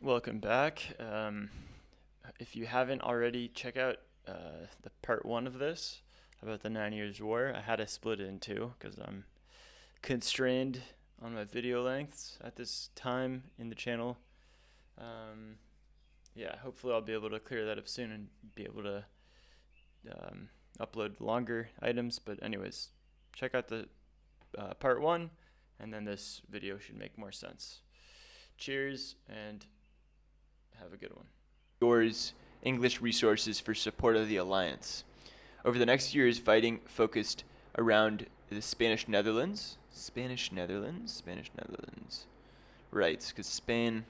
Welcome back. If you haven't already, check out the part one of this about the 9 Years' War. I had to split it in two because I'm constrained on my video lengths at this time in the channel. Um, yeah, hopefully I'll be able to clear that up soon and be able to upload longer items. But anyways, check out the part one, and then this video should make more sense. Cheers and have a good one. Yours English resources for support of the alliance. Over the next years, fighting focused around the Spanish Netherlands. Spanish Netherlands? Spanish Netherlands. Right, because Spain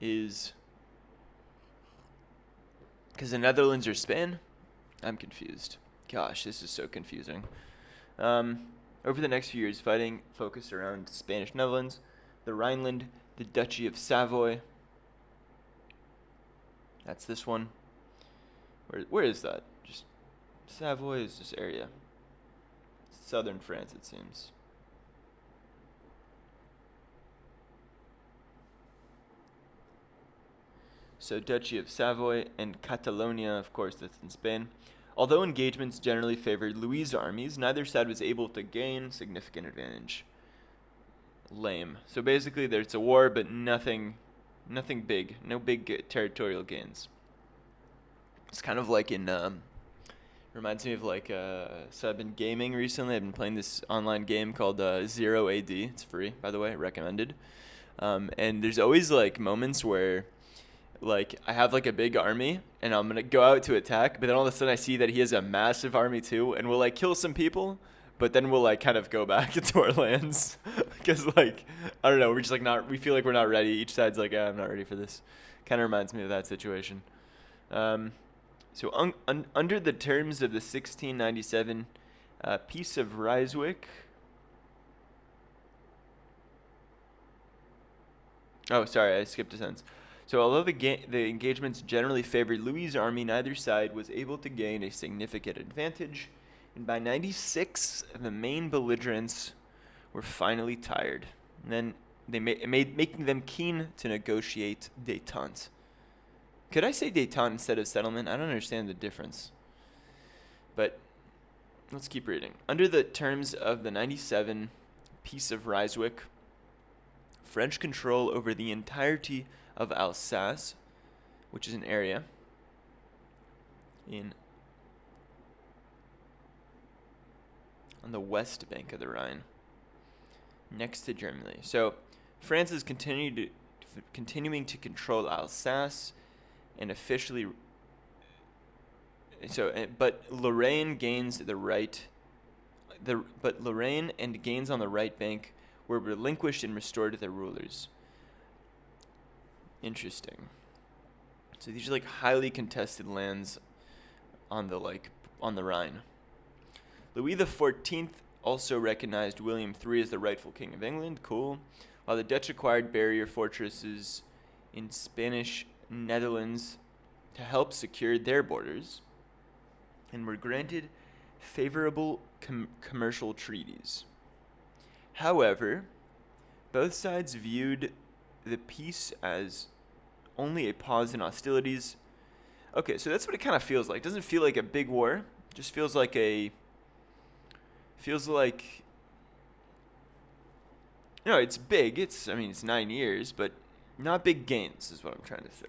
is... Because the Netherlands are Spain? I'm confused. Gosh, this is so confusing. Over the next few years, fighting focused around Spanish Netherlands, the Rhineland, the Duchy of Savoy. That's this one. Where is that? Just Savoy is this area. Southern France, it seems. So Duchy of Savoy and Catalonia, of course, that's in Spain. Although engagements generally favored Louis' armies, neither side was able to gain significant advantage. Lame. So basically, there's a war, but nothing big. No big territorial gains. It's kind of like in... reminds me of like... so I've been gaming recently. I've been playing this online game called Zero AD. It's free, by the way. Recommended. And there's always like moments where... like I have like a big army and I'm gonna go out to attack, but then all of a sudden I see that he has a massive army too, and we'll like kill some people, but then we'll like kind of go back into our lands because like I don't know, we're just like not, we feel like we're not ready. Each side's like, I'm not ready for this. Kind of reminds me of that situation. So under the terms of the 1697 Peace of Ryswick. Oh, sorry, I skipped a sentence. So although the engagements generally favored Louis' army, neither side was able to gain a significant advantage, and by 96, the main belligerents were finally tired. And then they making them keen to negotiate détente. Could I say détente instead of settlement? I don't understand the difference. But let's keep reading. Under the terms of the 97 Peace of Ryswick, French control over the entirety of Alsace, which is an area on the west bank of the Rhine, next to Germany. So France is continuing to control Alsace, and officially. But Lorraine gains the right. But Lorraine and gains on the right bank were relinquished and restored to their rulers. Interesting. So these are like highly contested lands on the Rhine. Louis XIV also recognized William III as the rightful king of England. Cool. While the Dutch acquired barrier fortresses in Spanish Netherlands to help secure their borders, and were granted favorable commercial treaties. However, both sides viewed the peace as only a pause in hostilities. Okay, so that's what it kind of feels like. It doesn't feel like a big war. It just feels like it's big. It's 9 years, but not big gains is what I'm trying to say.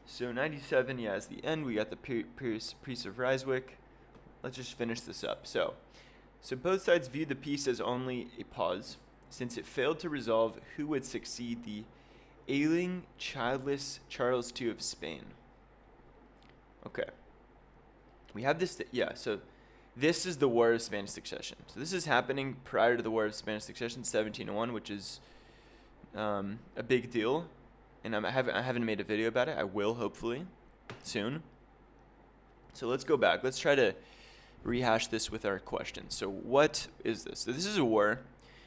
So 97, yeah, is the end. We got the Peace of Ryswick. Let's just finish this up. So both sides viewed the peace as only a pause, since it failed to resolve who would succeed the ailing, childless Charles II of Spain. Okay. We have this, so this is the War of Spanish Succession. So this is happening prior to the War of Spanish Succession, 1701, which is a big deal. And I haven't made a video about it. I will, hopefully, soon. So let's go back. Let's try to rehash this with our questions. So what is this? So this is a war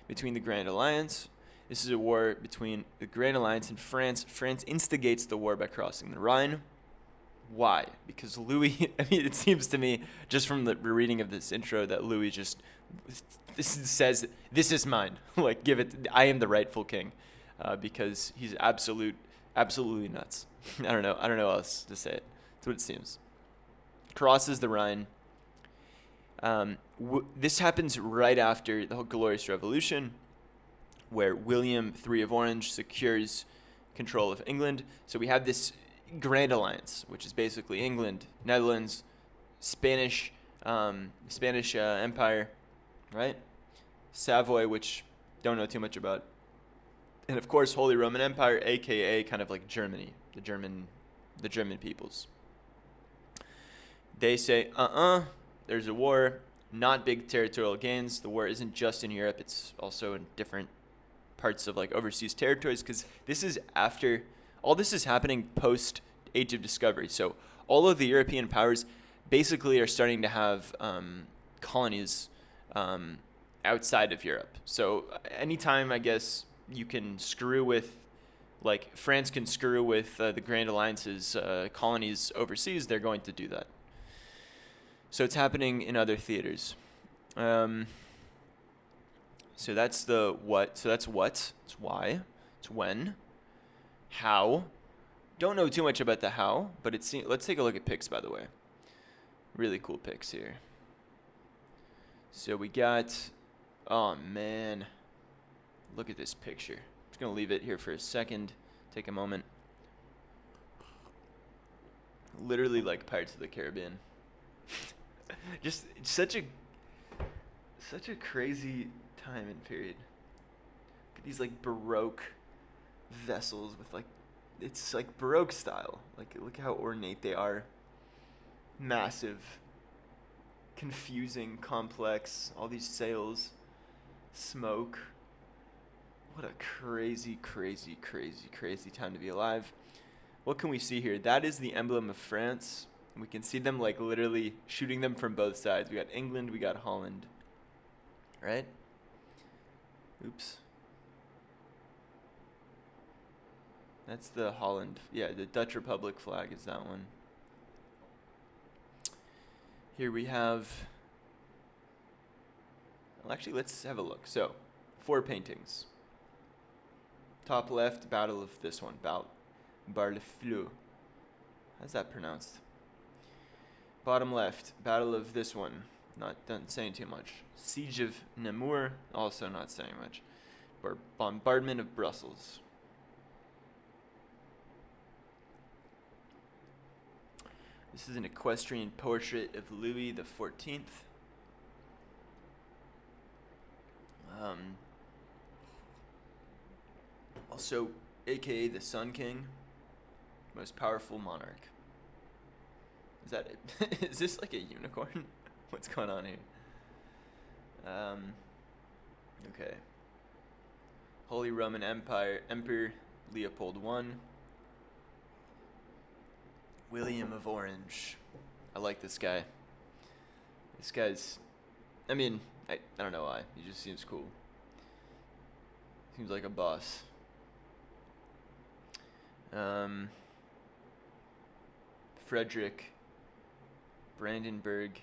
between the Grand Alliance. This is a war between the Grand Alliance and France. France instigates the war by crossing the Rhine. Why? Because Louis, it seems to me, just from the reading of this intro, that Louis just says, this is mine. Like, give it, I am the rightful king. because he's absolutely nuts. I don't know how else to say it. That's what it seems. Crosses the Rhine. This happens right after the Glorious Revolution, where William III of Orange secures control of England. So we have this Grand Alliance, which is basically England, Netherlands, Spanish Empire, right? Savoy, which don't know too much about, and of course Holy Roman Empire, aka kind of like Germany, the German peoples. They say, there's a war, not big territorial gains. The war isn't just in Europe; it's also in different parts of like overseas territories, because all this is happening post Age of Discovery. So all of the European powers basically are starting to have colonies outside of Europe. So anytime, I guess, you can screw with, like France can screw with the Grand Alliance's colonies overseas, they're going to do that. So it's happening in other theaters. So that's the what. So that's what. It's why. It's when. How. Don't know too much about the how, but let's take a look at pics, by the way. Really cool pics here. So we got, oh man, look at this picture. I'm just going to leave it here for a second. Take a moment. Literally like Pirates of the Caribbean. Just such a crazy time and period. Look at these like Baroque vessels with like, it's like Baroque style. Like, look how ornate they are. Massive, confusing, complex, all these sails, smoke. What a crazy time to be alive. What can we see here? That is the emblem of France. We can see them like literally shooting them from both sides. We got England, we got Holland. Right? Oops. That's the Holland. Yeah, the Dutch Republic flag is that one. Here we have, well, actually, let's have a look. So, 4 paintings. Top left, Battle of this one, Bar-le-Fleu. How's that pronounced? Bottom left, Battle of this one. Not saying too much. Siege of Namur, also not saying much. Bombardment of Brussels. This is an equestrian portrait of Louis the 14th. Also, aka the Sun King, most powerful monarch. Is that it? Is this like a unicorn? What's going on here? Okay. Holy Roman Empire, Emperor Leopold I. William of Orange. I like this guy. This guy's, I mean, I don't know why. He just seems cool. Seems like a boss. Frederick Brandenburg,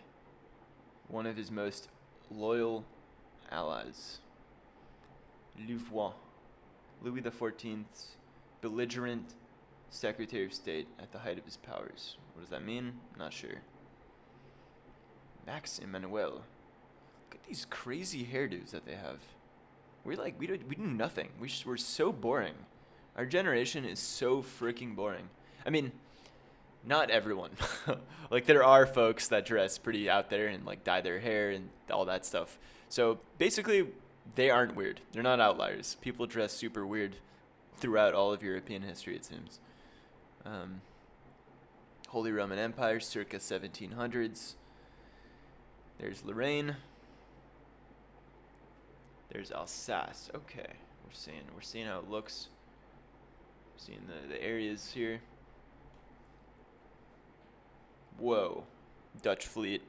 one of his most loyal allies. Louvois, Louis XIV's belligerent Secretary of State at the height of his powers. What does that mean? Not sure. Max Emmanuel. Look at these crazy hairdos that they have. We do nothing. We're so boring. Our generation is so freaking boring. I mean, not everyone. Like, there are folks that dress pretty out there and like dye their hair and all that stuff. So basically, they aren't weird. They're not outliers. People dress super weird throughout all of European history, it seems. Holy Roman Empire, circa 1700s. There's Lorraine. There's Alsace. Okay, we're seeing how it looks. Seeing the areas here. Whoa, Dutch fleet.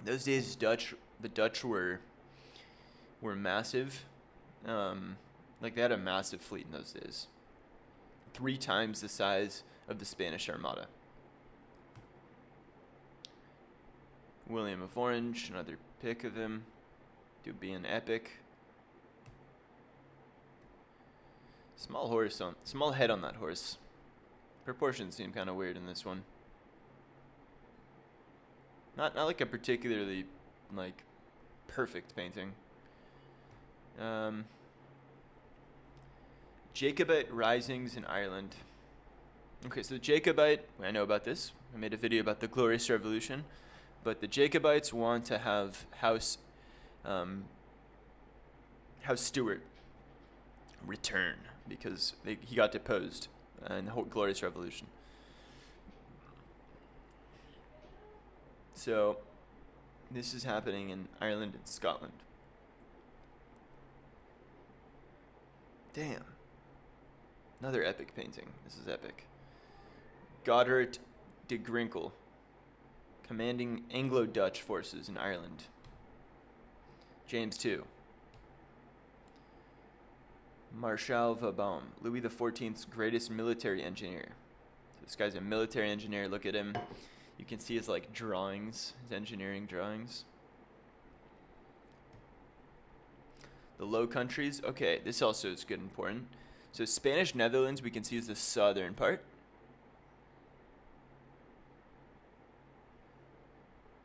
Those days, the Dutch were massive. Like, they had a massive fleet in those days. 3 times the size of the Spanish Armada. William of Orange, another pic of him. Dude being epic. Small head on that horse. Proportions seem kind of weird in this one. Not like a particularly like perfect painting. Jacobite risings in Ireland. Okay, so the Jacobite, I know about this. I made a video about the Glorious Revolution, but the Jacobites want to have House Stewart return because he got deposed in the whole Glorious Revolution. So this is happening in Ireland and Scotland. Damn. Another epic painting. This is epic. Godard de Grinkel, commanding Anglo-Dutch forces in Ireland. James II. Marshal Vauban, Louis XIV's greatest military engineer. So this guy's a military engineer. Look at him. You can see his like drawings, his engineering drawings. The Low Countries. Okay, this also is good and important. So Spanish Netherlands, we can see is the southern part.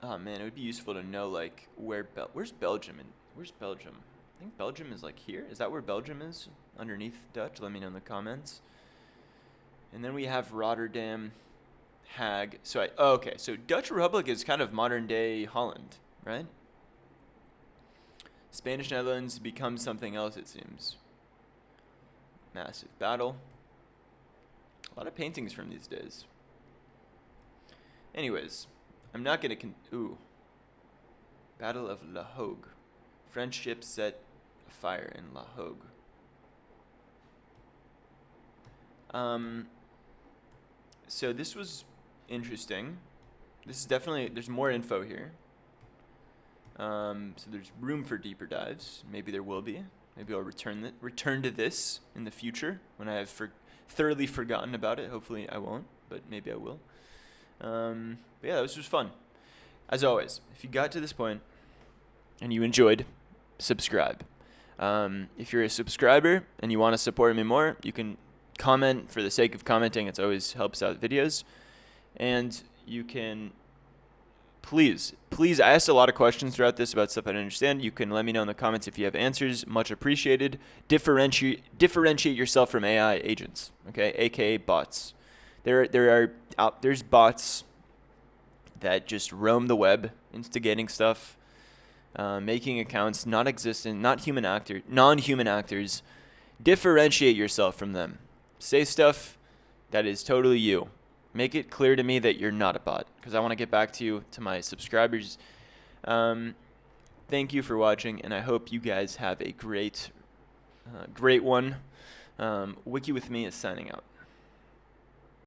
Oh man, it would be useful to know like where's Belgium and where's Belgium? I think Belgium is like here. Is that where Belgium is? Underneath Dutch? Let me know in the comments. And then we have Rotterdam, Hague. Okay, so Dutch Republic is kind of modern day Holland, right? Spanish Netherlands becomes something else, it seems. Massive battle. A lot of paintings from these days. Anyways, I'm not going to... Battle of La Hogue. French ships set fire in La Hogue. So this was interesting. This is definitely... There's more info here. So there's room for deeper dives. Maybe there will be. Maybe I'll return to this in the future when I have thoroughly forgotten about it. Hopefully I won't, but maybe I will. But yeah, this was fun. As always, if you got to this point and you enjoyed, subscribe. If you're a subscriber and you want to support me more, you can comment for the sake of commenting. It always helps out videos. And you can... Please, I asked a lot of questions throughout this about stuff I don't understand. You can let me know in the comments if you have answers. Much appreciated. Differentiate yourself from AI agents, okay, aka bots. There's bots that just roam the web, instigating stuff, making accounts non-existent, non-human actors. Differentiate yourself from them. Say stuff that is totally you. Make it clear to me that you're not a bot, because I want to get back to my subscribers. Thank you for watching, and I hope you guys have a great one. Wiki with Me is signing out.